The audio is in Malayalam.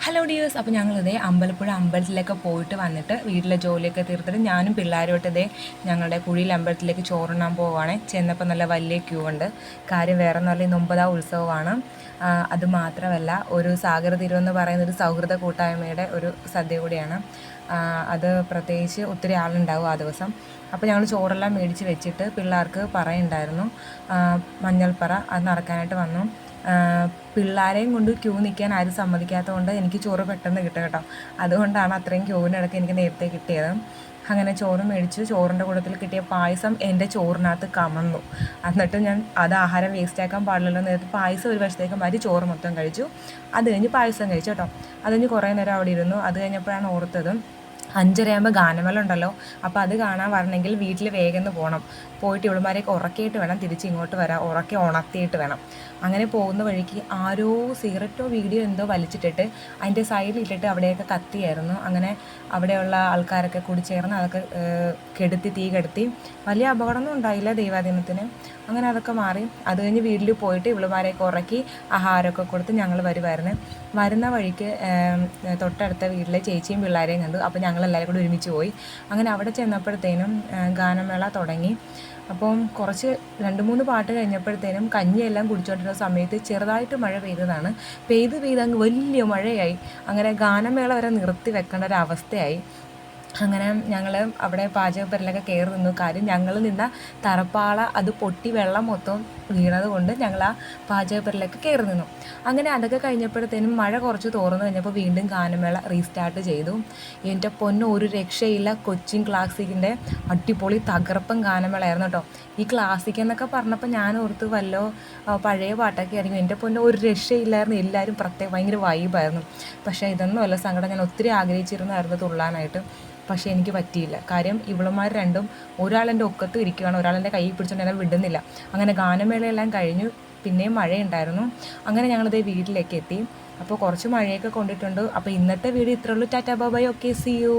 Hello dears. അപ്പോൾ ഞങ്ങളിതേ അമ്പലപ്പുഴ അമ്പലത്തിലേക്ക് പോയിട്ട് വന്നിട്ട് വീട്ടിലെ ജോലിയൊക്കെ തീർത്തിട്ട് ഞാനും പിള്ളേരുമായിട്ട് ഇതേ ഞങ്ങളുടെ കുഴിയിൽ അമ്പലത്തിലേക്ക് ചോറുണ്ണാൻ പോവുകയാണ്. ചെന്നപ്പോൾ നല്ല വലിയ ക്യൂ ഉണ്ട്. കാര്യം വേറെ ഒന്നുമല്ല, ഇന്ന് 9ാം ഉത്സവമാണ്. അതുമാത്രമല്ല, ഒരു സാഗര തിരുവെന്ന് പറയുന്ന ഒരു സൗഹൃദ കൂട്ടായ്മയുടെ ഒരു സദ്യ കൂടിയാണ്. അത് പ്രത്യേകിച്ച് ഒത്തിരി ആളുണ്ടാവും ആ ദിവസം. അപ്പോൾ ഞങ്ങൾ ചോറെല്ലാം മേടിച്ച് വെച്ചിട്ട് പിള്ളേർക്ക് പറയുണ്ടായിരുന്നു, മഞ്ഞൾപ്പറ അത് നടക്കാനായിട്ട് വന്നു. പിള്ളേരെയും കൊണ്ട് ക്യൂ നിൽക്കാൻ ആരും സമ്മതിക്കാത്തത് കൊണ്ട് എനിക്ക് ചോറ് പെട്ടെന്ന് കിട്ടും കേട്ടോ. അതുകൊണ്ടാണ് അത്രയും ക്യൂവിനിടയ്ക്ക് എനിക്ക് നേരത്തെ കിട്ടിയത്. അങ്ങനെ ചോറ് മേടിച്ചു. ചോറിൻ്റെ കൂട്ടത്തിൽ കിട്ടിയ പായസം എൻ്റെ ചോറിനകത്ത് കമന്നു. എന്നിട്ട് ഞാൻ അത് ആഹാരം വേസ്റ്റാക്കാൻ പാടില്ലല്ലോ നേരത്തെ പായസം ഒരു വശത്തേക്ക് മാറ്റി ചോറ് മൊത്തം കഴിച്ചു. അത് കഴിഞ്ഞ് പായസം കഴിച്ചു കേട്ടോ. അത് കഴിഞ്ഞ് കുറേ നേരം അവിടെ ഇരുന്നു. അത് കഴിഞ്ഞപ്പോഴാണ് ഓർത്തത്, 5:30 ഗാനമേള ഉണ്ടല്ലോ. അപ്പോൾ അത് കാണാൻ വരണമെങ്കിൽ വീട്ടിൽ വേഗം പോകണം. പോയിട്ട് ഇവളുമാരെയൊക്കെ ഉറക്കിയിട്ട് വേണം തിരിച്ച് ഇങ്ങോട്ട് വരാം, ഉറക്കി ഉണർത്തിയിട്ട് വേണം. അങ്ങനെ പോകുന്ന വഴിക്ക് ആരോ സിഗരറ്റോ വീഡിയോ എന്തോ വലിച്ചിട്ടിട്ട് അതിൻ്റെ സൈഡിലിട്ടിട്ട് അവിടെയൊക്കെ കത്തിയായിരുന്നു. അങ്ങനെ അവിടെയുള്ള ആൾക്കാരൊക്കെ കൂടി ചേർന്ന് അതൊക്കെ കെടുത്തി, തീ കെടുത്തി. വലിയ അപകടമൊന്നും ഉണ്ടായില്ല ദൈവാധീനത്തിന്. അങ്ങനെ അതൊക്കെ മാറി. അത് കഴിഞ്ഞ് വീട്ടിൽ പോയിട്ട് ഇവളുമാരെയൊക്കെ ഉറക്കി ആഹാരമൊക്കെ കൊടുത്ത് ഞങ്ങൾ വരുന്ന വഴിക്ക് തൊട്ടടുത്ത വീട്ടിലെ ചേച്ചിയും പിള്ളേരെയും കണ്ടു. അപ്പോൾ ഞങ്ങളെല്ലാവരും കൂടി ഒരുമിച്ച് പോയി. അങ്ങനെ അവിടെ ചെന്നപ്പോഴത്തേനും ഗാനമേള തുടങ്ങി. അപ്പം കുറച്ച് 2-3 പാട്ട് കഴിഞ്ഞപ്പോഴത്തേനും കഞ്ഞിയെല്ലാം കുടിച്ചുകൊണ്ടിരുന്ന സമയത്ത് ചെറുതായിട്ട് മഴ പെയ്തതാണ്. പെയ്ത് അങ്ങ് വലിയ മഴയായി. അങ്ങനെ ഗാനമേള വരെ നിർത്തി വെക്കേണ്ട ഒരു അവസ്ഥയായി. അങ്ങനെ ഞങ്ങൾ അവിടെ പാചകപ്പുരയിലൊക്കെ കയറി നിന്നു. കാര്യം ഞങ്ങൾ നിന്ന തറപ്പാള അത് പൊട്ടി വെള്ളം മൊത്തം വീണത് കൊണ്ട് ഞങ്ങൾ ആ പാചകപ്പുരയിലൊക്കെ കയറി നിന്നു. അങ്ങനെ അതൊക്കെ കഴിഞ്ഞപ്പോഴത്തേനും മഴ കുറച്ച് തോർന്നു കഴിഞ്ഞപ്പോൾ വീണ്ടും ഗാനമേള റീസ്റ്റാർട്ട് ചെയ്തു. എൻ്റെ പൊന്നോ, ഒരു രക്ഷയില്ല. കൊച്ചിൻ ക്ലാസിക്കിൻ്റെ അടിപൊളി തകർപ്പൻ ഗാനമേളയായിരുന്നു കേട്ടോ. ഈ ക്ലാസിക് എന്നൊക്കെ പറഞ്ഞപ്പോൾ ഞാൻ ഓർത്ത് വല്ലോ പഴയ പാട്ടൊക്കെ ആയിരിക്കും. എൻ്റെ പൊന്നോ, ഒരു രക്ഷയില്ലായിരുന്നു. എല്ലാവരും ഭയങ്കര വൈബായിരുന്നു. പക്ഷേ ഇതൊന്നും അല്ല സങ്കടം. ഞാൻ ഒത്തിരി ആഗ്രഹിച്ചിരുന്നായിരുന്നു തുള്ളാനായിട്ട്. പക്ഷേ എനിക്ക് പറ്റിയില്ല. കാര്യം ഇവളുമാർ രണ്ടും, ഒരാളെൻ്റെ ഒക്കത്ത് ഇരിക്കുകയാണ്, ഒരാളെൻ്റെ കൈ പിടിച്ചുകൊണ്ട് എന്നെ വിടുന്നില്ല. അങ്ങനെ ഗാനമേളയെല്ലാം കഴിഞ്ഞു. പിന്നെയും മഴയുണ്ടായിരുന്നു. അങ്ങനെ ഞങ്ങളിതേ വീട്ടിലേക്ക് എത്തി. അപ്പോൾ കുറച്ച് മഴയൊക്കെ കൊണ്ടിട്ടുണ്ട്. അപ്പോൾ ഇന്നത്തെ വീഡിയോ ഇത്രയുള്ളൂ. Tata bye bye. Okay, see U.